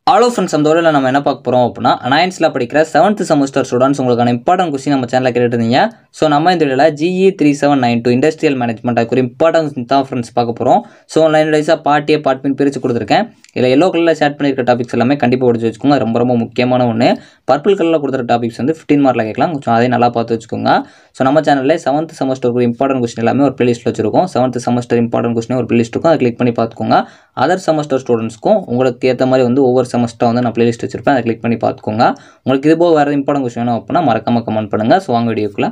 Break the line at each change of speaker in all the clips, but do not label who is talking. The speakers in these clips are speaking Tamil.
ஹலோ ஃப்ரெண்ட்ஸ், அந்த வரையில் நம்ம என்ன பார்க்க போகிறோம் அப்படின்னா, நைன்த்தில் படிக்கிற 7th செமஸ்டர் ஸ்டூடெண்ட்ஸ் உங்களுக்கான இம்பார்ட்டன்ட் கொஸ்டின் நம்ம சேனலில் கேட்டுருந்தீங்க. ஸோ நம்ம இந்த வீடியோவில் GE 3792 இண்டஸ்ட்ரியல் மேனேஜ்மெண்ட் அதுக்கு ஒரு இம்பார்ட்டன்ஸ் தான் ஃப்ரெண்ட்ஸ் பார்க்க போகிறோம். ஸோ லைன் வைஸாக பார்ட் A பார்ட் B பிரித்து கொடுத்துருக்கேன். இதில் எல்லோ கலரில் ஷேர் பண்ணியிருக்க டாபிக்ஸ் எல்லாமே கண்டிப்பாக படிச்சு வச்சுக்கோங்க. ரொம்ப முக்கியமான ஒன்று. பர்பிள் கலரில் கொடுத்துருக்க டாபிக்ஸ் வந்து 15 மார்க்கில் கேட்கலாம். கொஞ்சம் அதையும் நல்லா பார்த்து வச்சுக்கோங்க. ஸோ நம்ம சேனலில் 7th செமஸ்டருக்கு ஒரு இம்பார்ட்டன்ட் கொஸ்டின் எல்லாமே ஒரு பிளேலிஸ்ட்டில் வச்சிருக்கோம். 7th செமஸ்டர் இம்பார்ட்டன்ட் கொஸ்டின் ஒரு பிளேலிஸ்ட் இருக்கும். அதை கிளிக் பண்ணி பார்த்துக்கோங்க. அதர் செமஸ்டர் ஸ்டூடெண்ட்ஸ்க்கும் உங்களுக்கு ஏற்ற மாதிரி வந்து ஒவ்வொரு செமஸ்டர் வந்து நான் பிளேலிஸ்ட் வச்சிருப்பேன். அதை கிளிக் பண்ணி பார்த்துக்கோங்க. உங்களுக்கு இது போக வேறு இம்பார்ட்டன்ட் கொஸ்டின் வேணும் அப்படின்னா மறக்காம கமெண்ட் பண்ணுங்கள். ஸோ வாங்க வீடியோக்குள்ள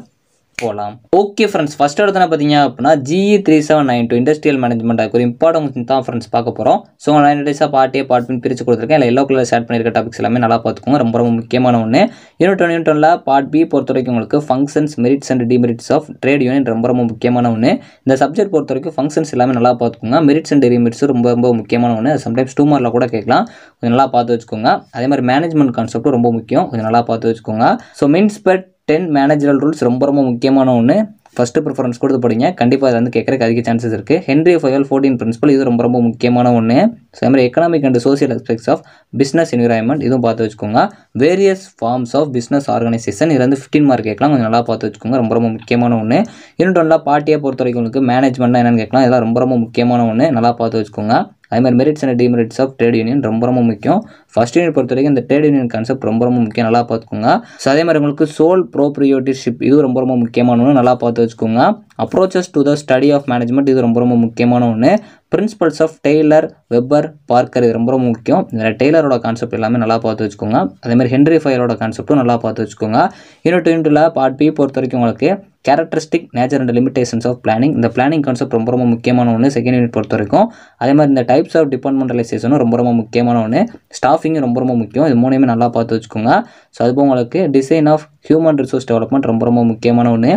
போகலாம். ஓகே ஃப்ரெண்ட்ஸ், ஃபர்ஸ்ட் எடுத்து பார்த்தீங்க அப்படின்னா GE 3792 இண்டஸ்ட்ரியல் மேனேஜ்மெண்ட் அதுக்கு ஒரு இம்பார்ட்டன்ட் தான் ஃப்ரெண்ட்ஸ் பார்க்க போகிறோம். ஸோ 9 டேஸாக பார்ட் A பார்ட் B பிரித்து கொடுத்துருக்கேன். இல்லை எல்லோ கலர் ஷேர் பண்ணியிருக்க டாபிக்ஸ் எல்லாமே நல்லா பார்த்துக்கோங்க. ரொம்ப முக்கியமான ஒன்று. யூனிட் 1 பார்ட் B பொறுத்த வரைக்கும் உங்களுக்கு functions, merits and demerits of trade union ரொம்ப முக்கியமான ஒன்று. இந்த சப்ஜெக்ட் பொறுத்த வரைக்கும் ஃபங்க்ஷன்ஸ் எல்லாமே நல்லா பார்த்துக்கோங்க. மெரிட்ஸ் அண்ட் டிமெரிட்ஸ் ரொம்ப முக்கியமான ஒன்று. சம்டைம்ஸ் 2 மார்க்கில் கூட கேட்கலாம். கொஞ்சம் நல்லா பார்த்து வச்சுக்கோங்க. அதே மாதிரி மேனேஜ்மெண்ட் கான்செப்ட் ரொம்ப முக்கியம். கொஞ்சம் நல்லா பார்த்து வச்சுக்கோங்க. ஸோ மின்ஸ்பெட் 10 மேனேஜரல் ரூல்ஸ் ரொம்ப முக்கியமான ஒன்று. ஃபஸ்ட்டு ப்ரிஃபரன்ஸ் கொடுத்து படிங்க. கண்டிப்பாக அதை வந்து கேட்குறதுக்கு அதிக சான்சஸ் இருக்குது. ஹென்ரி ஃபயல் 14 பிரின்சிபல் இது ரொம்ப முக்கியமான ஒன்று. ஸோ அது மாதிரி economic and social aspects of business environment இதுவும் பார்த்து வச்சுக்கோங்க. Various forms of business organisation இது வந்து 15 மார்க் கேட்கலாம். கொஞ்சம் நல்லா பார்த்து வச்சுக்கோங்க. ரொம்ப முக்கியமான ஒன்று. யூனிட் 1 பார்ட் A பொறுத்த வரைக்கும் உங்களுக்கு மேனேஜ்மெண்ட்னா என்னென்னு கேட்கலாம். இதெல்லாம் ரொம்ப முக்கியமான ஒன்று. நல்லா பார்த்து வச்சுக்கோங்க. அதேமாதிரி merits and demerits of trade union ரொம்ப முக்கியம். ஃபர்ஸ்ட் யூனிட் பொறுத்த வரைக்கும் இந்த ட்ரேட் யூனியன் கான்செப்ட் ரொம்ப முக்கியம். நல்லா பார்த்துக்கோங்க. ஸோ அதே மாதிரி உங்களுக்கு சோல் ப்ரோப்ரியோட்டர்ஷிப் இது ரொம்ப முக்கியமான ஒன்று. நல்லா பார்த்து வச்சுக்கோங்க. Approaches to the study of management இது ரொம்ப முக்கியமான ஒன்று. Principles of Taylor, Weber, Parker இது ரொம்ப முக்கியம். இதில் டெய்லரோட கான்செப்ட் எல்லாமே நல்லா பார்த்து வச்சுக்கோங்க. அதேமாதிரி ஹென்ரி ஃபயரோட கான்செப்ட்டும் நல்லா பார்த்து வச்சுக்கோங்க. யூனிட் 2 பார்ட் B பொறுத்த வரைக்கும் உங்களுக்கு characteristic, nature and limitations of planning இந்த பிளானிங் கான்செப்ட் ரொம்ப முக்கியமான ஒன்று. செகண்ட் யூனிட் பொறுத்த வரைக்கும் அதே மாதிரி இந்த டைப்ஸ் ஆஃப் டிபார்ட்மெண்டலைசேஷனும் ரொம்ப முக்கியமான ஒன்று. ஸ்டாஃபிங் ரொம்ப முக்கியம். இது மூணுமே நல்லா பார்த்து வச்சுக்கோங்க. ஸோ அதுபோல் உங்களுக்கு design of human resource development ரொம்ப முக்கியமான ஒன்று.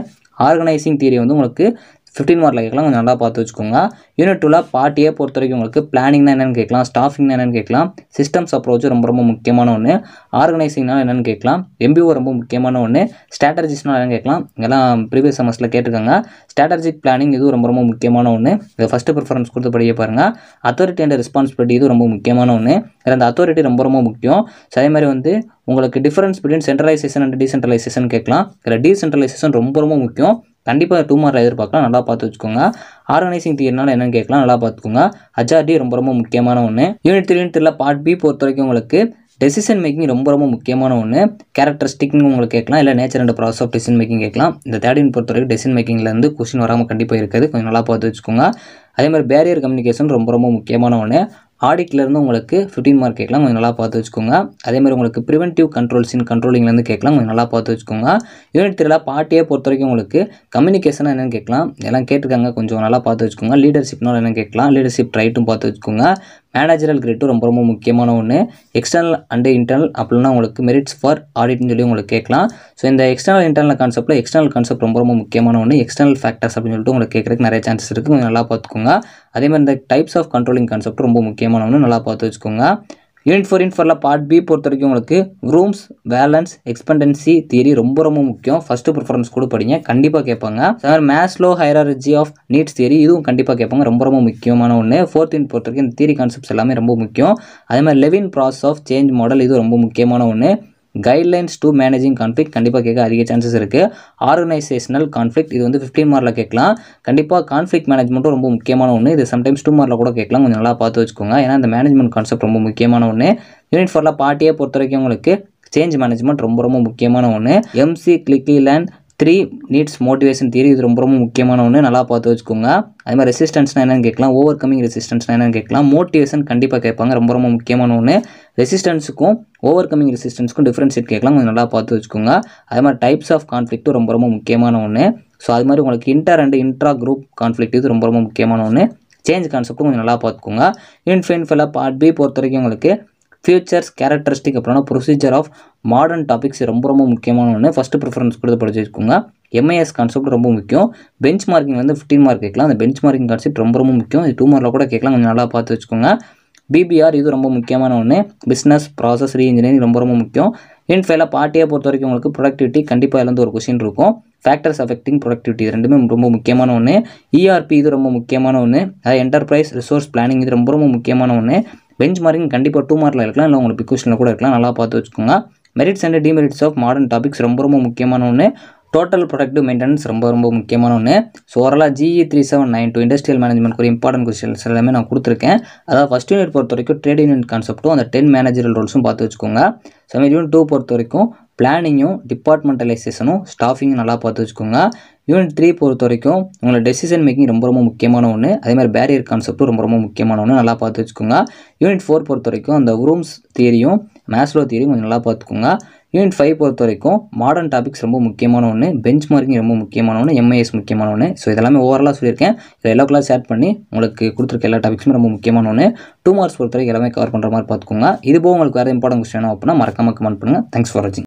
ஆர்கனைசிங் தியரி வந்து உங்களுக்கு 15 மார்க்கில் கேட்கலாம். கொஞ்சம் நல்லா பார்த்து வச்சுக்கோங்க. யூனிட் 2 பார்ட் A பொறுத்த வரைக்கும் உங்களுக்கு பிளானிங்னா என்னென்னு கேட்கலாம். ஸ்டாஃபிங்னா என்னென்னு கேட்கலாம். சிஸ்டம்ஸ் அப்ரோச் ரொம்ப முக்கியமான ஒன்று. ஆர்கனைசிங்னா என்னென்னு கேட்கலாம். MBO ரொம்ப முக்கியமான ஒன்று. ஸ்ட்ராட்டஜிஸ்னா என்னென்னு கேட்கலாம். இதெல்லாம் ப்ரீவியஸ் செமஸ்டரில் கேட்டிருக்காங்க. ஸ்ட்ராட்டஜிக் பிளானிங் இது ரொம்ப முக்கியமான ஒன்று. இதை ஃபஸ்ட்டு ப்ரிஃபரன்ஸ் கொடுத்து படிக்க பாருங்கள். அத்தாரிட்டி அண்ட் ரெஸ்பான்சிபிலிட்டி இது ரொம்ப முக்கியமான ஒன்று. இதில் அந்த அத்தாரிட்டி ரொம்ப முக்கியம். ஸோ அதே மாதிரி வந்து உங்களுக்கு difference between centralisation and decentralisation கேட்கலாம். இதில் டீசென்ட்ரலைசேஷன் ரொம்ப முக்கியம். கண்டிப்பாக 2 மார்க்கில் எதிர்பார்க்கலாம். நல்லா பார்த்து வச்சுக்கோங்க. ஆர்கனைசிங் தியரினால என்னென்னு கேட்கலாம். நல்லா பார்த்துக்கோங்க. HRD ரொம்ப முக்கியமான ஒன்று. யூனிட் 3 பார்ட் B பொறுத்த வரைக்கும் உங்களுக்கு டெசிஷன் மேக்கிங் ரொம்ப முக்கியமான ஒன்று. கேரக்டரிஸ்டிக்னு உங்களுக்கு கேட்கலாம். இல்லை nature and process of decision making கேட்கலாம். இந்த தேர்ட் யூனிட் பொறுத்த வரைக்கும் டெசிஷன் மேக்கிங்லேருந்து கொஸ்டின் வராமல் கண்டிப்பாக இருக்காது. கொஞ்சம் நல்லா பார்த்து வச்சுக்கோங்க. அதே மாதிரி பேரியர் கம்யூனிகேஷன் ரொம்ப முக்கியமான ஒன்று. ஆடிட்லேருந்து உங்களுக்கு 15 மார்க் கேட்கலாம். கொஞ்சம் நல்லா பார்த்து வச்சுக்கோங்க. அதே மாதிரி உங்களுக்கு ப்ரிவென்டிவ் கண்ட்ரோல்ஸ் இன் கண்ட்ரோலிங்லேருந்து கேட்கலாம். கொஞ்சம் நல்லா பார்த்து வச்சுக்கோங்க. யூனிட் 3 பார்ட் A பொறுத்த வரைக்கும் உங்களுக்கு கம்யூனிகேஷன் என்னென்னு கேட்கலாம். எல்லாம் கேட்டிருக்காங்க. கொஞ்சம் நல்லா பார்த்து வச்சுக்கோங்க. லீடர்ஷிப்னால என்னென்னு கேட்கலாம். லீடர்ஷிப் ரைட்டும் பார்த்து வச்சுக்கோங்க. மேனேஜரல் கிரேட்டும் ரொம்ப முக்கியமான ஒன்று. எக்ஸ்டர்னல் அண்ட் இன்டர்னல் அப்படின்னா உங்களுக்கு மெரிட்ஸ் ஃபார் ஆடிட்னு சொல்லி உங்களுக்கு கேட்கலாம். ஸோ இந்த எக்ஸ்டர்னல் இன்டர்னல் கான்செப்ட்டில் எக்ஸ்டர்னல் கான்செப்ட் ரொம்ப முக்கியமான ஒன்று. எக்ஸ்டர்னல் ஃபேக்டர்ஸ் அப்படின்னு சொல்லிட்டு உங்களுக்கு கேட்குறதுக்கு நிறைய சான்சஸ் இருக்குது. கொஞ்சம் நல்லா பார்த்துக்கோங்க. அதே மாதிரி இந்த டைப்ஸ் ஆஃப் கண்ட்ரோலிங் கான்செப்ட் ரொம்ப முக்கியமான ஒன்று. நல்லா பார்த்து வச்சுக்கோங்க. யூனிட் 4 பார்ட் B பொறுத்த வரைக்கும் உங்களுக்கு ரூம்ஸ், பேலன்ஸ், எக்ஸ்பெண்டன்சி தியரி ரொம்ப முக்கியம். ஃபஸ்ட்டு ப்ரிஃபரன்ஸ் கூட படிங்க. கண்டிப்பாக கேட்பாங்க. Maslow hierarchy of needs theory இதுவும் கண்டிப்பாக கேட்பாங்க. ரொம்ப முக்கியமான ஒன்று. 4th யூனிட் பொறுத்த வரைக்கும் இந்த தியரி கான்செப்ட்ஸ் எல்லாமே ரொம்ப முக்கியம். அதே மாதிரி Lewin process of change model இது ரொம்ப முக்கியமான ஒன்று. கைட்லைன்ஸ் டு மேனேஜிங் கான்ஃப்ளிக்ட் கண்டிப்பாக கேட்க அதிக சான்சஸ் இருக்குது. ஆர்கனைசேஷனல் கான்ஃப்ளிக்ட் இது வந்து 15 மார்க்கில் கேட்கலாம். கண்டிப்பாக கான்ஃப்ளிக்ட் மேனேஜ்மெண்ட்டும் ரொம்ப முக்கியமான ஒன்று. இது சம்டைம்ஸ் 2 மார்க்கில் கூட கேட்கலாம். கொஞ்சம் நல்லா பார்த்து வச்சுக்கோங்க. ஏன்னா இந்த மேனேஜ்மெண்ட் கான்செப்ட் ரொம்ப முக்கியமான ஒன்று. யூனிட் 4 பார்ட் A பொறுத்த வரைக்கும் உங்களுக்கு சேஞ்ச் மேனேஜ்மெண்ட் ரொம்ப முக்கியமான ஒன்று. MC கிளிக்லிலேண்ட் 3 நீட்ஸ் மோட்டிவேஷன் தியரி இது ரொம்ப முக்கியமான ஒன்று. நல்லா பார்த்து வச்சுக்கோங்க. அதே மாதிரி ரெசிஸ்டன்ஸ்னா என்னென்னு கேட்கலாம். ஓவர் கமிங் ரெசிஸ்டன்ஸ்னா என்னென்னு கேட்கலாம். மோட்டிவேஷன் கண்டிப்பாக கேட்பாங்க. ரொம்ப முக்கியமான ஒன்று. ரெசிஸ்டன்ஸுக்கும் ஓவர் கமிங் ரெசிஸ்டன்ஸுக்கும் டிஃப்ரென்ஷியேட் கேட்கலாம். கொஞ்சம் நல்லா பார்த்து வச்சுக்கோங்க. அதே மாதிரி டைப்ஸ் ஆஃப் கான்ஃப்ளிக்ட்டும் ரொம்ப முக்கியமான ஒன்று. ஸோ அது மாதிரி உங்களுக்கு inter and intra group conflict இது ரொம்ப முக்கியமான ஒன்று. சேஞ்ச் கான்செப்ட்டும் கொஞ்சம் நல்லா பார்த்துக்கோங்க. யூனிட் 5 பார்ட் B பொறுத்த வரைக்கும் உங்களுக்கு ஃபியூச்சர்ஸ், கேரக்டரிஸ்டிக் அப்படின்னா ப்ரொசீஜர் ஆஃப் மாடர்ன் டாபிக்ஸ் ரொம்ப முக்கியமான ஒன்று. ஃபஸ்ட்டு ப்ரிஃபரன்ஸ் கொடுத்து படிச்சு வச்சுக்கோங்க. MIS கான்செப்ட் ரொம்ப முக்கியம். பெஞ்ச் மார்க்கிங் வந்து 15 மார்க் கேட்கலாம். அந்த பெஞ்ச் மார்க்கிங் கான்செப்ட் ரொம்ப முக்கியம். இது 2 மார்க்கில் கூட கேட்கலாம். கொஞ்சம் நல்லா பார்த்து வச்சுக்கோங்க. BBR இது ரொம்ப முக்கியமான ஒன்று. பிஸ்னஸ் ப்ராசஸ் ரீஇன்ஜினியரிங் ரொம்ப முக்கியம். யூனிட் 5 பார்ட் A பொறுத்த வரைக்கும் உங்களுக்கு ப்ரொடக்டிவிட்டி கண்டிப்பாக இருந்து ஒரு கொஸ்டின் இருக்கும். ஃபேக்டர்ஸ் அஃபெக்டிங் ப்ரொடக்டிவிட்டி இது ரெண்டுமே ரொம்ப முக்கியமான ஒன்று. ERP இது ரொம்ப முக்கியமான ஒன்று. அதாவது என்டர்பிரைஸ் ரிசோர்ஸ் பிளானிங் இது ரொம்ப முக்கியமான ஒன்று. பெஞ்ச் மார்க்கிங் கண்டிப்பாக 2 மார்க்கில் இருக்கலாம், இல்லை உங்களுக்கு பிக் கொஸ்டினில் கூட இருக்கலாம். நல்லா பார்த்து வச்சுக்கோங்க. Merits and demerits of modern topics ரொம்ப முக்கியமான ஒன்று. டோட்டல் ப்ரொடக்டிவ் மெயின்டெனன்ஸ் ரொம்ப முக்கியமான ஒன்று. ஸோ ஓவராலாக GE 3792 இண்டஸ்ட்ரியல் மேனேஜ்மெண்ட் ஒரு இம்பார்ட்டன்ட் கொஸ்டின்ஸ் எல்லாமே நான் கொடுத்துருக்கேன். அதாவது ஃபஸ்ட் யூனிட் பொறுத்த வரைக்கும் ட்ரேட் யூனியன் கான்செப்ட்டும் அந்த 10 மேனேஜரல் ரோல்ஸும் பார்த்து வச்சுக்கோங்க. யூனிட் 2 பொறுத்த வரைக்கும் பிளானிங்கும் டிபார்ட்மெண்டலைசேஷனும் ஸ்டாஃபிங்கும் நல்லா பார்த்து வச்சுக்கோங்க. யூனிட் 3 பொறுத்த வரைக்கும் உங்களோட டெசிஷன் மேக்கிங் ரொம்ப முக்கியமான ஒன்று. அதே மாதிரி பேரியர் கான்செப்ட்டும் ரொம்ப முக்கியமான ஒன்று, நல்லா பார்த்து வச்சுக்கோங்க. யூனிட் 4 பொறுத்த வரைக்கும் அந்த ரூம்ஸ் தியரியும் மேஸ்லோ தியரியும் கொஞ்சம் நல்லா பார்த்துக்கோங்க. யூனிட் 5 பொறுத்த வரைக்கும் மாடர்ன் டாபிக்ஸ் ரொம்ப முக்கியமான ஒன்று, பெஞ்ச் மார்க்கிங் ரொம்ப முக்கியமான ஒன்று, MIS முக்கியமான ஒன்று. ஸோ இதெல்லாமே ஓவராலாக சொல்லியிருக்கேன். இதை எல்லா கிளாஸ் ஷேர் பண்ணி உங்களுக்கு கொடுத்துருக்க எல்லா டாபிக்ஸுமே ரொம்ப முக்கியமான ஒன்று. 2 மார்க்ஸ் பொறுத்த வரைக்கும் எல்லாமே கவர் பண்ணுற மாதிரி பார்த்துக்கோங்க. இது போக உங்களுக்கு வேறு இம்பார்ட்டன்ட் கொஸ்டின் வேணும் அப்படின்னா மறக்காம கமெண்ட் பண்ணுங்கள். தேங்க்ஸ் ஃபார் வாட்சிங்.